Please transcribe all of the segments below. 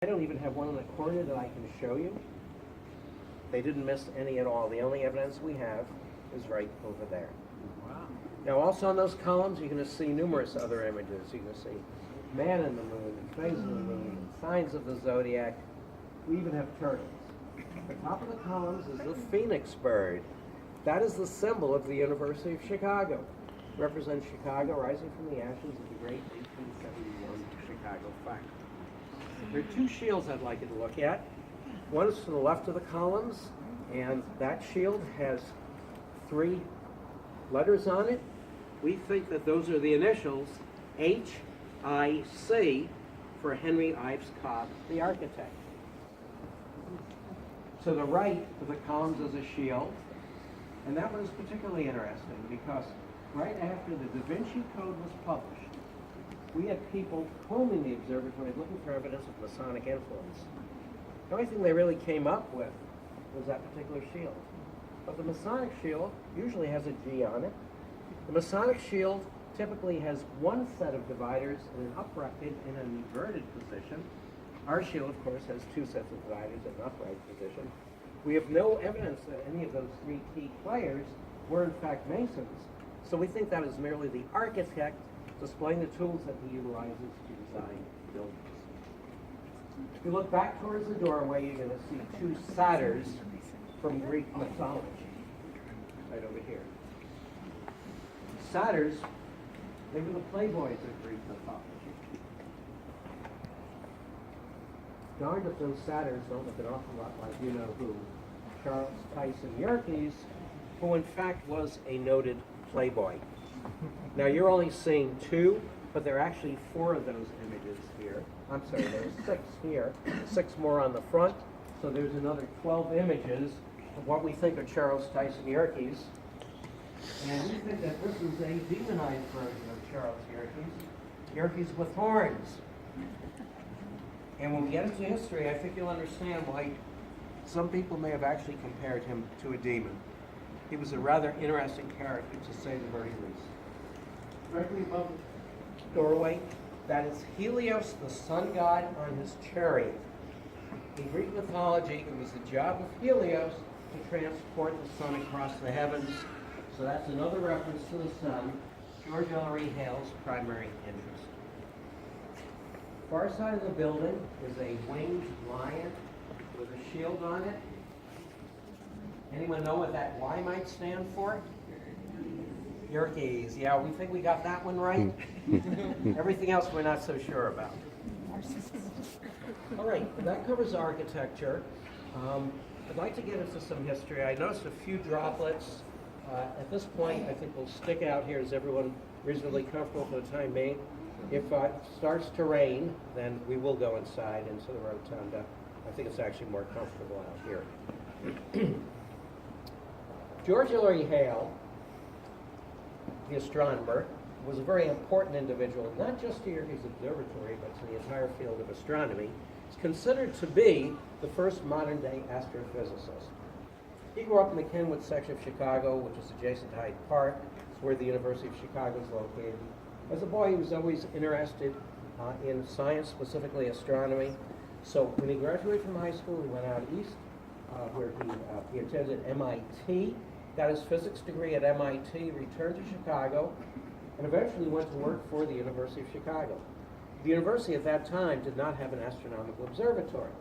I don't even have one in the corner that I can show you. They didn't miss any at all. The only evidence we have is right over there. Wow. Now also on those columns, you're going to see numerous other images. You're going to see man in the moon, and phase of the moon, and signs of the zodiac. We even have turtles. The top of the columns is the phoenix bird. That is the symbol of the University of Chicago. It represents Chicago rising from the ashes of the great 1871 Chicago fire. There are two shields I'd like you to look at. One is to the left of the columns, and that shield has 3 letters on it. We think that those are the initials H.I.C. for Henry Ives Cobb, the architect. To the right of the columns is a shield, and that one is particularly interesting because right after the Da Vinci Code was published, we had people combing the observatory looking for evidence of Masonic influence. The only thing they really came up with was that particular shield. But the Masonic shield usually has a G on it. The Masonic shield typically has one set of dividers in an upright, in an inverted position. Our shield, of course, has 2 sets of dividers in an upright position. We have no evidence that any of those 3 key players were in fact Masons. So we think that is merely the architect displaying the tools that he utilizes to design buildings. If you look back towards the doorway, you're going to see 2 satyrs from Greek mythology, right over here. Satyrs, they were the playboys of Greek mythology. Darned if those satyrs don't look an awful lot like you-know-who, Charles Tyson Yerkes, who in fact was a noted playboy. Now you're only seeing 2, but there are actually 4 of those images here. I'm sorry, there's 6 here, 6 more on the front. So there's another 12 images of what we think are Charles Tyson Yerkes. And we think that this is a demonized version of Charles Yerkes, Yerkes with horns. And when we get into history, I think you'll understand why some people may have actually compared him to a demon. He was a rather interesting character, to say the very least. Directly above the doorway, that is Helios, the sun god, on his chariot. In Greek mythology, it was the job of Helios to transport the sun across the heavens. So that's another reference to the sun, George Ellery Hale's primary interest. Far side of the building is a winged lion with a shield on it. Anyone know what that Y might stand for? Yerkes. Yeah, we think we got that one right. Everything else we're not so sure about. All right, that covers architecture. I'd like to get into some history. I noticed a few droplets. At this point, I think we'll stick out here. Is everyone reasonably comfortable for the time being? If it starts to rain, then we will go inside into the rotunda. I think it's actually more comfortable out here. George Ellery Hale, the astronomer, was a very important individual, not just to Yerkes Observatory, but to the entire field of astronomy. He's considered to be the first modern-day astrophysicist. He grew up in the Kenwood section of Chicago, which is adjacent to Hyde Park. It's where the University of Chicago is located. As a boy, he was always interested in science, specifically astronomy. So when he graduated from high school, he went out east, where he attended MIT, got his physics degree at MIT, returned to Chicago, and eventually went to work for the University of Chicago. The university at that time did not have an astronomical observatory.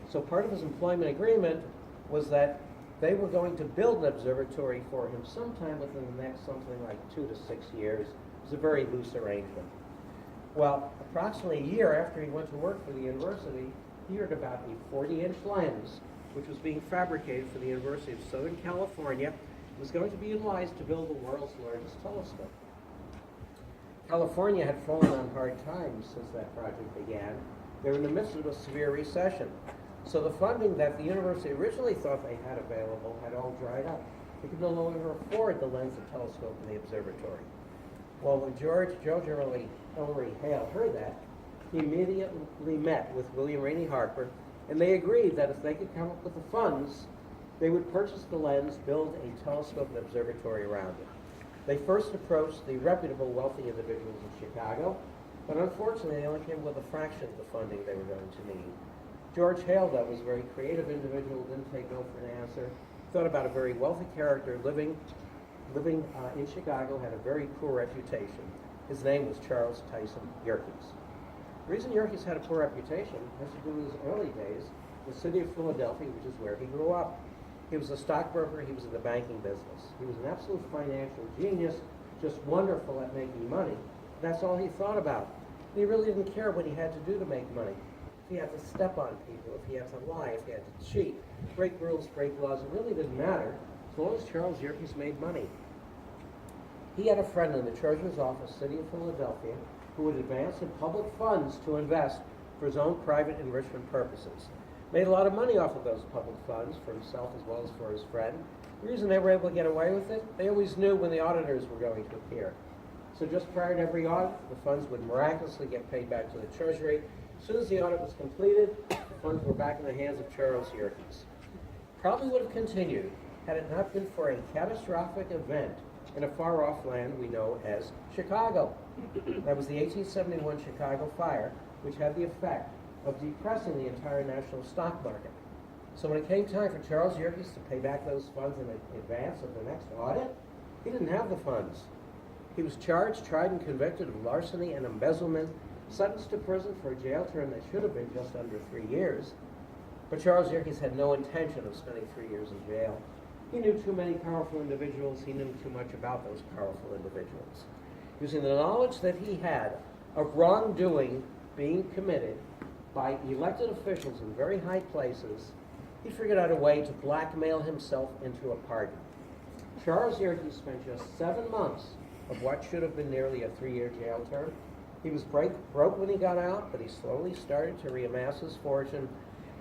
So part of his employment agreement was that they were going to build an observatory for him sometime within the next something like 2 to 6 years. It was a very loose arrangement. Well, approximately a year after he went to work for the university, he heard about a 40-inch lens, which was being fabricated for the University of Southern California. It was going to be utilized to build the world's largest telescope. California had fallen on hard times since that project began. They were in the midst of a severe recession. So the funding that the university originally thought they had available had all dried up. They could no longer afford the lens and telescope in the observatory. Well, when George Ellery Hale heard that, he immediately met with William Rainey Harper, and they agreed that if they could come up with the funds, they would purchase the lens, build a telescope and observatory around it. They first approached the reputable, wealthy individuals of Chicago, But unfortunately, they only came with a fraction of the funding they were going to need. George Hale, that was a very creative individual, didn't take no for an answer. Thought about a very wealthy character living in Chicago, had a very poor reputation. His name was Charles Tyson Yerkes. The reason Yerkes had a poor reputation has to do with his early days in the city of Philadelphia, which is where he grew up. He was a stockbroker, he was in the banking business. He was an absolute financial genius, just wonderful at making money. That's all he thought about. He really didn't care what he had to do to make money. If he had to step on people, if he had to lie, if he had to cheat, break rules, break laws, it really didn't matter as long as Charles Yerkes made money. He had a friend in the treasurer's office, city of Philadelphia, who would advance in public funds to invest for his own private enrichment purposes. Made a lot of money off of those public funds for himself as well as for his friend. The reason they were able to get away with it, they always knew when the auditors were going to appear. So just prior to every audit, the funds would miraculously get paid back to the Treasury. As soon as the audit was completed, the funds were back in the hands of Charles Yerkes. Probably would have continued had it not been for a catastrophic event in a far-off land we know as Chicago. That was the 1871 Chicago fire, which had the effect of depressing the entire national stock market. So when it came time for Charles Yerkes to pay back those funds in advance of the next audit, he didn't have the funds. He was charged, tried, and convicted of larceny and embezzlement, sentenced to prison for a jail term that should have been just under 3 years. But Charles Yerkes had no intention of spending 3 years in jail. He knew too many powerful individuals. He knew too much about those powerful individuals. Using the knowledge that he had of wrongdoing being committed by elected officials in very high places, he figured out a way to blackmail himself into a pardon. Charles Yerkes spent just 7 months of what should have been nearly a 3-year jail term. He was broke when he got out, but he slowly started to reamass his fortune,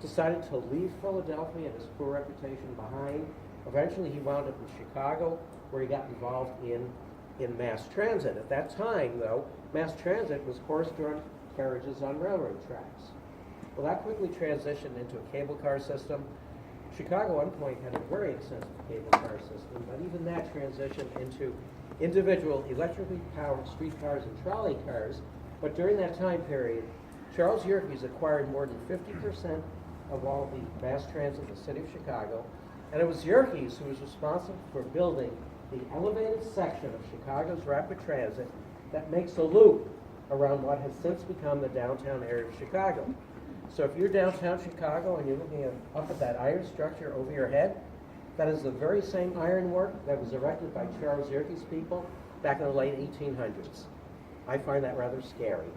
decided to leave Philadelphia and his poor reputation behind. Eventually he wound up in Chicago, where he got involved in mass transit. At that time, though, mass transit was horse-drawn carriages on railroad tracks. Well, that quickly transitioned into a cable car system. Chicago, at one point, had a very extensive cable car system, but even that transitioned into individual electrically powered streetcars and trolley cars. But during that time period, Charles Yerkes acquired more than 50% of all the mass transit in the city of Chicago, and it was Yerkes who was responsible for building the elevated section of Chicago's rapid transit that makes a loop around what has since become the downtown area of Chicago. So if you're downtown Chicago and you're looking up at that iron structure over your head, that is the very same ironwork that was erected by Charles Yerkes' people back in the late 1800s. I find that rather scary.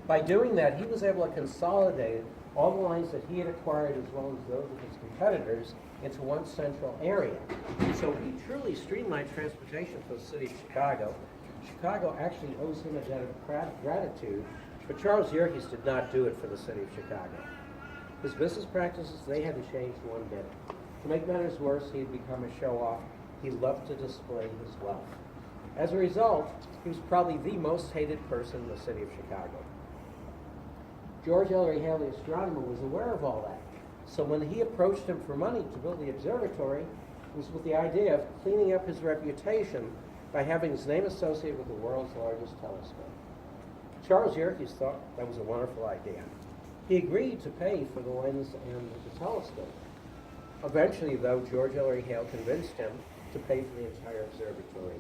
By doing that, he was able to consolidate all the lines that he had acquired as well as those of his competitors into one central area. So he truly streamlined transportation for the city of Chicago. Chicago actually owes him a debt of gratitude, but Charles Yerkes did not do it for the city of Chicago. His business practices, they hadn't changed one bit. To make matters worse, he had become a show-off. He loved to display his wealth. As a result, he was probably the most hated person in the city of Chicago. George Ellery Hale, the astronomer, was aware of all that. So when he approached him for money to build the observatory, it was with the idea of cleaning up his reputation by having his name associated with the world's largest telescope. Charles Yerkes thought that was a wonderful idea. He agreed to pay for the lens and the telescope. Eventually, though, George Ellery Hale convinced him to pay for the entire observatory.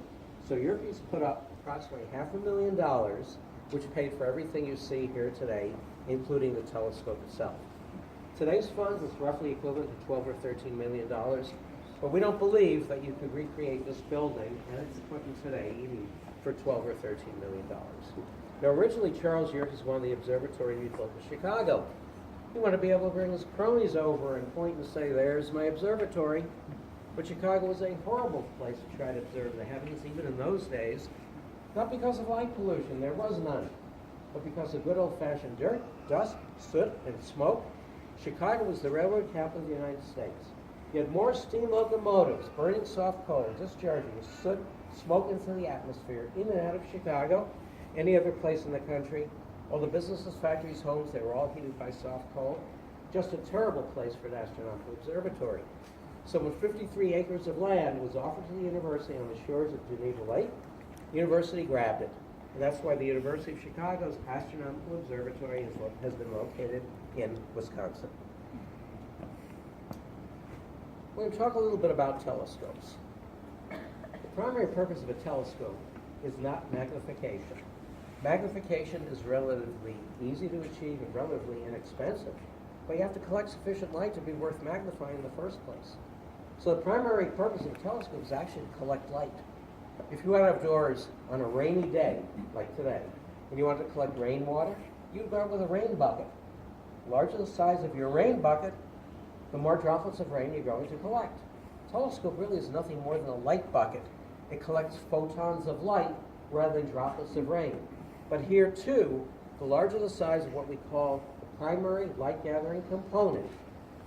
So Yerkes put up approximately $500,000, which paid for everything you see here today, including the telescope itself. Today's funds is roughly equivalent to $12 or $13 million, but we don't believe that you could recreate this building and its equipment today even for $12 or $13 million. Now, originally, Charles Yerkes wanted the observatory to be built in Chicago. He wanted to be able to bring his cronies over and point and say, "There's my observatory." But Chicago was a horrible place to try to observe the heavens, even in those days, not because of light pollution, there was none, but because of good old-fashioned dirt, dust, soot, and smoke. Chicago was the railroad capital of the United States. You had more steam locomotives burning soft coal, discharging soot, smoke into the atmosphere in and out of Chicago, any other place in the country. All the businesses, factories, homes, they were all heated by soft coal. Just a terrible place for an astronomical observatory. So when 53 acres of land was offered to the university on the shores of Geneva Lake, the university grabbed it. And that's why the University of Chicago's Astronomical Observatory has been located in Wisconsin. We're going to talk a little bit about telescopes. The primary purpose of a telescope is not magnification. Magnification is relatively easy to achieve and relatively inexpensive, but you have to collect sufficient light to be worth magnifying in the first place. So the primary purpose of a telescope is actually to collect light. If you went outdoors on a rainy day, like today, and you wanted to collect rainwater, you'd go out with a rain bucket. The larger the size of your rain bucket, the more droplets of rain you're going to collect. A telescope really is nothing more than a light bucket. It collects photons of light rather than droplets of rain. But here too, the larger the size of what we call the primary light gathering component,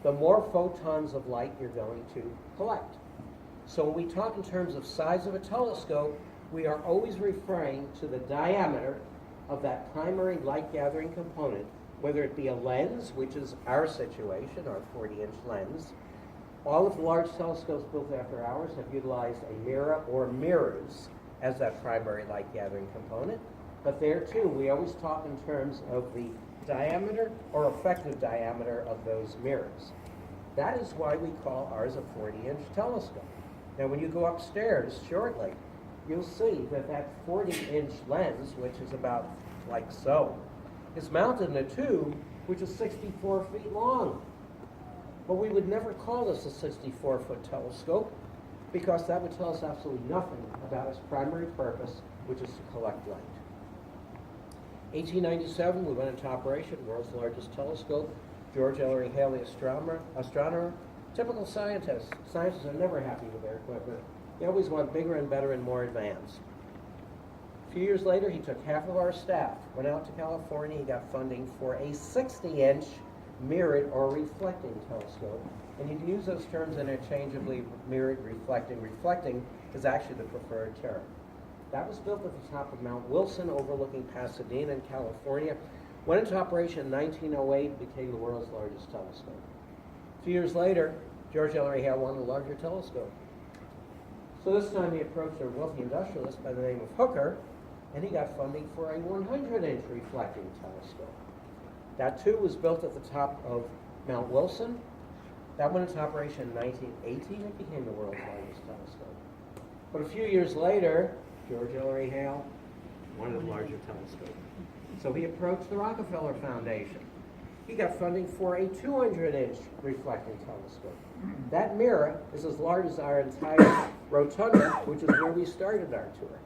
the more photons of light you're going to collect. So when we talk in terms of size of a telescope, we are always referring to the diameter of that primary light gathering component, whether it be a lens, which is our situation, our 40-inch lens. All of the large telescopes built after ours have utilized a mirror or mirrors as that primary light gathering component. But there too, we always talk in terms of the diameter or effective diameter of those mirrors. That is why we call ours a 40-inch telescope. Now when you go upstairs shortly, you'll see that that 40-inch lens, which is about like so, is mounted in a tube which is 64 feet long. But we would never call this a 64-foot telescope because that would tell us absolutely nothing about its primary purpose, which is to collect light. 1897, we went into operation, world's largest telescope. George Ellery Hale, the astronomer. Typical scientists. Scientists are never happy with their equipment. They always want bigger and better and more advanced. A few years later, he took half of our staff, went out to California. He got funding for a 60-inch mirrored or reflecting telescope. And you can use those terms interchangeably, mirrored, reflecting. Reflecting is actually the preferred term. That was built at the top of Mount Wilson, overlooking Pasadena in California. Went into operation in 1908, became the world's largest telescope. A few years later, George Ellery Hale wanted a larger telescope. So this time he approached a wealthy industrialist by the name of Hooker, and he got funding for a 100-inch reflecting telescope. That too was built at the top of Mount Wilson. That went into operation in 1918. It became the world's largest telescope. But a few years later, George Ellery Hale wanted a larger telescope. So he approached the Rockefeller Foundation. He got funding for a 200-inch reflecting telescope. That mirror is as large as our entire rotunda, which is where we started our tour.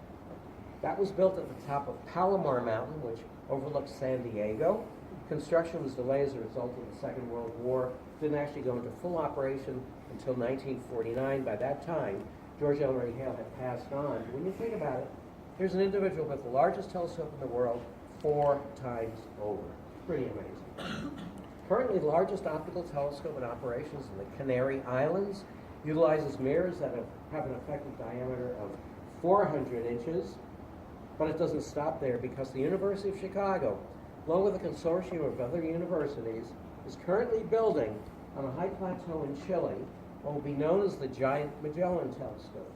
That was built at the top of Palomar Mountain, which overlooks San Diego. Construction was delayed as a result of the Second World War. Didn't actually go into full operation until 1949. By that time, George Ellery Hale had passed on. When you think about it, here's an individual with the largest telescope in the world 4 times over. Pretty amazing. Currently, the largest optical telescope in operations in the Canary Islands utilizes mirrors that have an effective diameter of 400 inches, but it doesn't stop there because the University of Chicago, along with a consortium of other universities, is currently building on a high plateau in Chile what will be known as the Giant Magellan Telescope.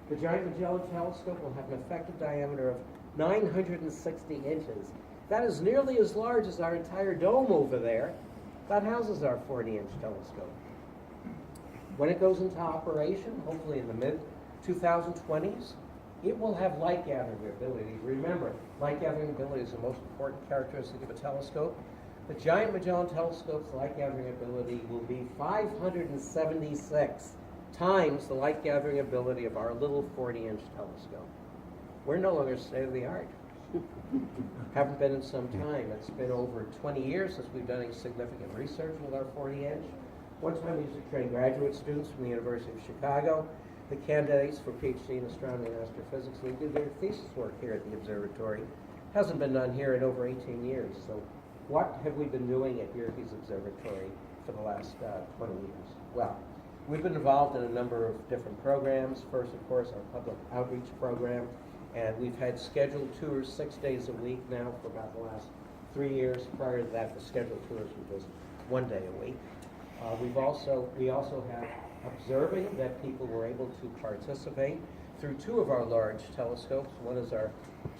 The Giant Magellan Telescope will have an effective diameter of 960 inches. That is nearly as large as our entire dome over there. That houses our 40-inch telescope. When it goes into operation, hopefully in the mid-2020s, it will have light gathering ability. Remember, light gathering ability is the most important characteristic of a telescope. The Giant Magellan Telescope's light gathering ability will be 576 times the light gathering ability of our little 40-inch telescope. We're no longer state-of-the-art. Haven't been in some time. It's been over 20 years since we've done any significant research with our 40-inch. One time we used to train graduate students from the University of Chicago. The candidates for PhD in astronomy and astrophysics, they did their thesis work here at the observatory. Hasn't been done here in over 18 years. So what have we been doing at Yerkes Observatory for the last 20 years? Well, we've been involved in a number of different programs. First, of course, our public outreach program. And we've had scheduled tours 6 days a week now for about the last 3 years. Prior to that, the scheduled tours were just 1 day a week. We also have observing that people were able to participate. through two of our large telescopes. One is our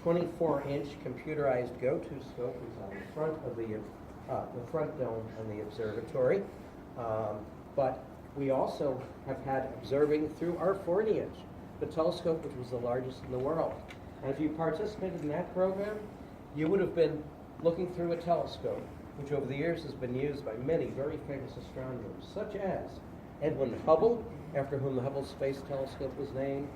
24-inch computerized go-to scope, which is on the front of the front dome on the observatory. But we also have had observing through our 40-inch, the telescope which was the largest in the world. And if you participated in that program, you would have been looking through a telescope, which over the years has been used by many very famous astronomers, such as Edwin Hubble, after whom the Hubble Space Telescope was named,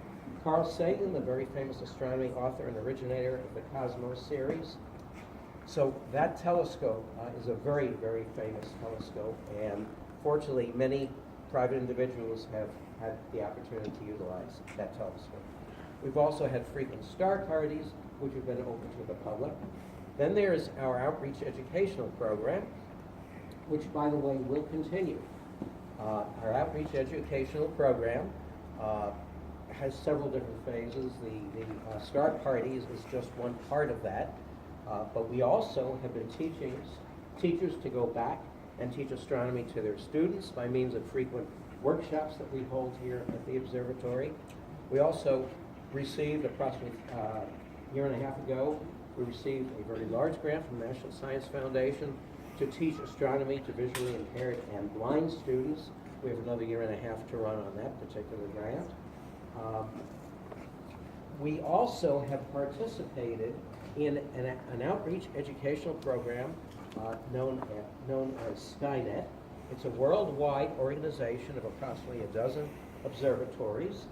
Carl Sagan, the very famous astronomy author and originator of the Cosmos series. So that telescope is a very, very famous telescope, and fortunately many private individuals have had the opportunity to utilize that telescope. We've also had frequent star parties, which have been open to the public. Then there's our outreach educational program, which, by the way, will continue. Our outreach educational program has several different phases. The star parties is just one part of that, but we also have been teachers to go back and teach astronomy to their students by means of frequent workshops that we hold here at the observatory. We also received approximately a year and a half ago, we received a very large grant from the National Science Foundation to teach astronomy to visually impaired and blind students. We have another year and a half to run on that particular grant. We also have participated in an outreach educational program known as Skynet. It's a worldwide organization of approximately a dozen observatories,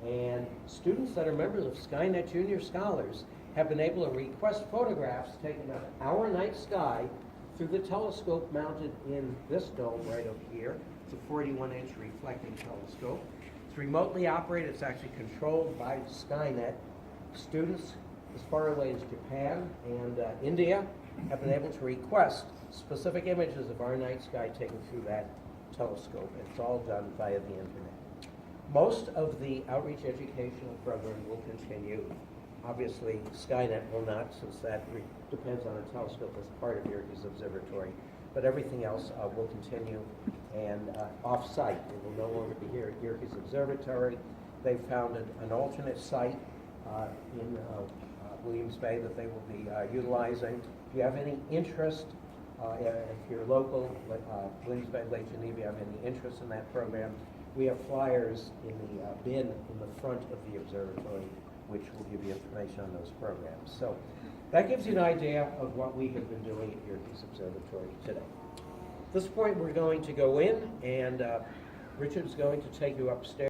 and students that are members of Skynet Junior Scholars have been able to request photographs taken of our night sky through the telescope mounted in this dome right over here. It's a 41-inch reflecting telescope. It's remotely operated. It's actually controlled by Skynet. Students as far away as Japan and India have been able to request specific images of our night sky taken through that telescope. It's all done via the internet. Most of the outreach educational program will continue. Obviously, Skynet will not, since that depends on a telescope as part of Yerkes Observatory. But everything else will continue and off-site. It will no longer be here at Yerkes Observatory. They've founded an alternate site in Williams Bay that they will be utilizing. If you have any interest, if you're local, Williams Bay, Lake Geneva, have any interest in that program, we have flyers in the bin in the front of the observatory, which will give you information on those programs. So that gives you an idea of what we have been doing at Yerkes Observatory today. At this point, we're going to go in, and Richard's going to take you upstairs.